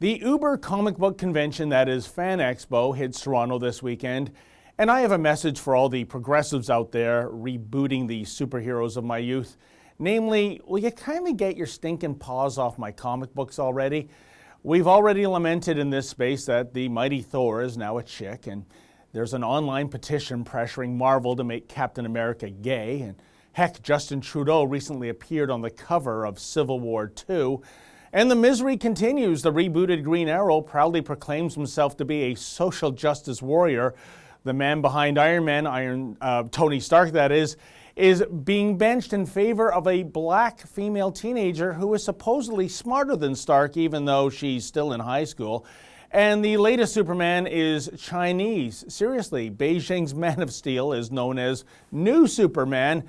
The Uber comic book convention that is Fan Expo hits Toronto this weekend, and I have a message for all the progressives out there rebooting the superheroes of my youth. Namely, will you kindly get your stinking paws off my comic books already? We've already lamented in this space that the mighty Thor is now a chick, and there's an online petition pressuring Marvel to make Captain America gay, and heck, Justin Trudeau recently appeared on the cover of Civil War II. And the misery continues. The rebooted Green Arrow proudly proclaims himself to be a social justice warrior. The man behind Iron Man, Tony Stark that is being benched in favor of a black female teenager who is supposedly smarter than Stark, even though she's still in high school. And the latest Superman is Chinese. Seriously, Beijing's Man of Steel is known as New Superman.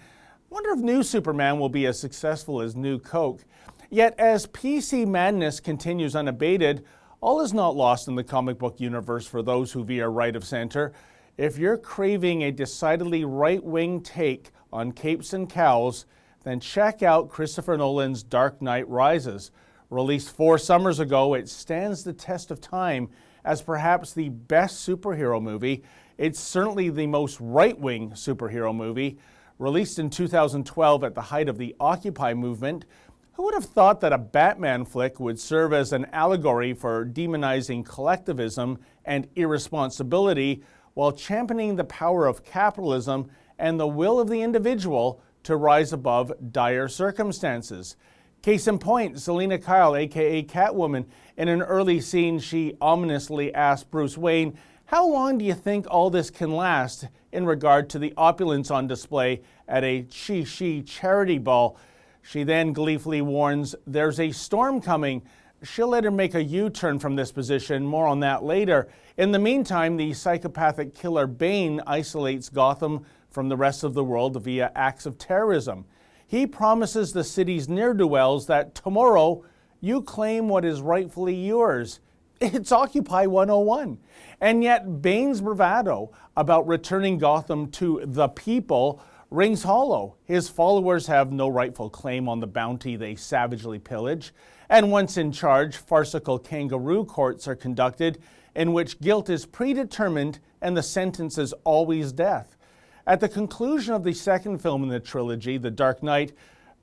Wonder if New Superman will be as successful as New Coke. Yet as PC madness continues unabated, all is not lost in the comic book universe for those who veer right of center. If you're craving a decidedly right-wing take on capes and cowls, then check out Christopher Nolan's Dark Knight Rises. Released 4 summers ago, it stands the test of time as perhaps the best superhero movie. It's certainly the most right-wing superhero movie. Released in 2012 at the height of the Occupy movement, who would have thought that a Batman flick would serve as an allegory for demonizing collectivism and irresponsibility while championing the power of capitalism and the will of the individual to rise above dire circumstances? Case in point, Selina Kyle, aka Catwoman, in an early scene she ominously asked Bruce Wayne, "How long do you think all this can last?" in regard to the opulence on display at a she charity ball. She then gleefully warns there's a storm coming. She'll later make a U-turn from this position, more on that later. In the meantime, the psychopathic killer Bane isolates Gotham from the rest of the world via acts of terrorism. He promises the city's ne'er-do-wells that tomorrow you claim what is rightfully yours. It's Occupy 101. And yet Bane's bravado about returning Gotham to the people rings hollow. His followers have no rightful claim on the bounty they savagely pillage. And once in charge, farcical kangaroo courts are conducted in which guilt is predetermined and the sentence is always death. At the conclusion of the second film in the trilogy, The Dark Knight,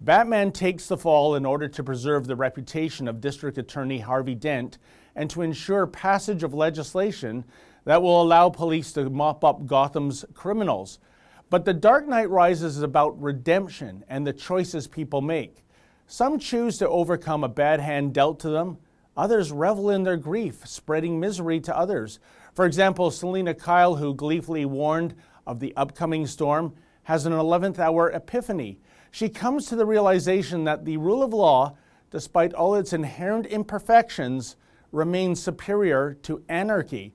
Batman takes the fall in order to preserve the reputation of District Attorney Harvey Dent and to ensure passage of legislation that will allow police to mop up Gotham's criminals. But The Dark Knight Rises is about redemption and the choices people make. Some choose to overcome a bad hand dealt to them. Others revel in their grief, spreading misery to others. For example, Selina Kyle, who gleefully warned of the upcoming storm, has an 11th hour epiphany. She comes to the realization that the rule of law, despite all its inherent imperfections, remains superior to anarchy.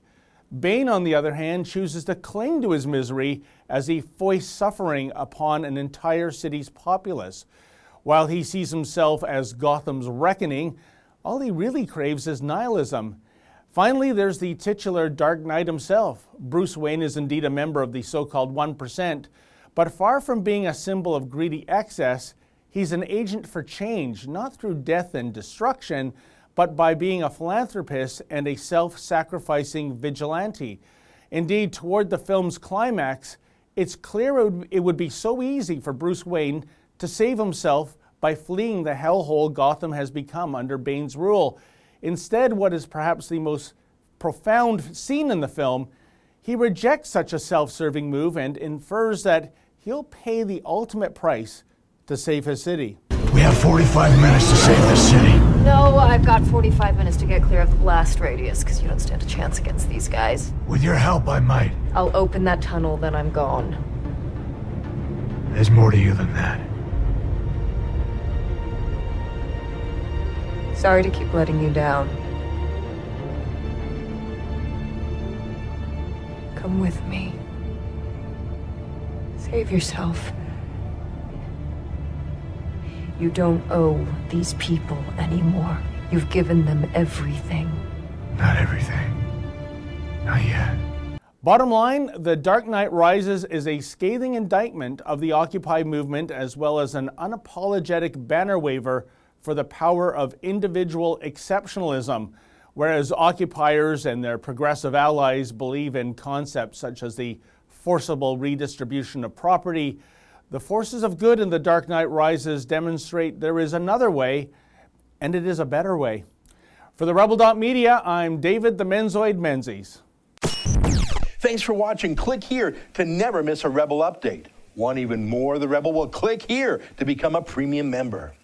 Bane, on the other hand, chooses to cling to his misery as he foists suffering upon an entire city's populace. While he sees himself as Gotham's reckoning, all he really craves is nihilism. Finally, there's the titular Dark Knight himself. Bruce Wayne is indeed a member of the so-called 1%, but far from being a symbol of greedy excess, he's an agent for change, not through death and destruction, but by being a philanthropist and a self-sacrificing vigilante. Indeed, toward the film's climax, it's clear it would be so easy for Bruce Wayne to save himself by fleeing the hellhole Gotham has become under Bane's rule. Instead, what is perhaps the most profound scene in the film, he rejects such a self-serving move and infers that he'll pay the ultimate price to save his city. We have 45 minutes to save this city. No, I've got 45 minutes to get clear of the blast radius, because you don't stand a chance against these guys. With your help, I might. I'll open that tunnel, then I'm gone. There's more to you than that. Sorry to keep letting you down. Come with me. Save yourself. You don't owe these people anymore. You've given them everything. Not everything. Not yet. Bottom line, The Dark Knight Rises is a scathing indictment of the Occupy movement as well as an unapologetic banner waver for the power of individual exceptionalism. Whereas occupiers and their progressive allies believe in concepts such as the forcible redistribution of property, the forces of good in The Dark Knight Rises demonstrate there is another way, and it is a better way. For the Rebel.media, I'm David the Menzoid Menzies. Thanks for watching. Click here to never miss a Rebel update. Want even more of the Rebel? Well, click here to become a premium member.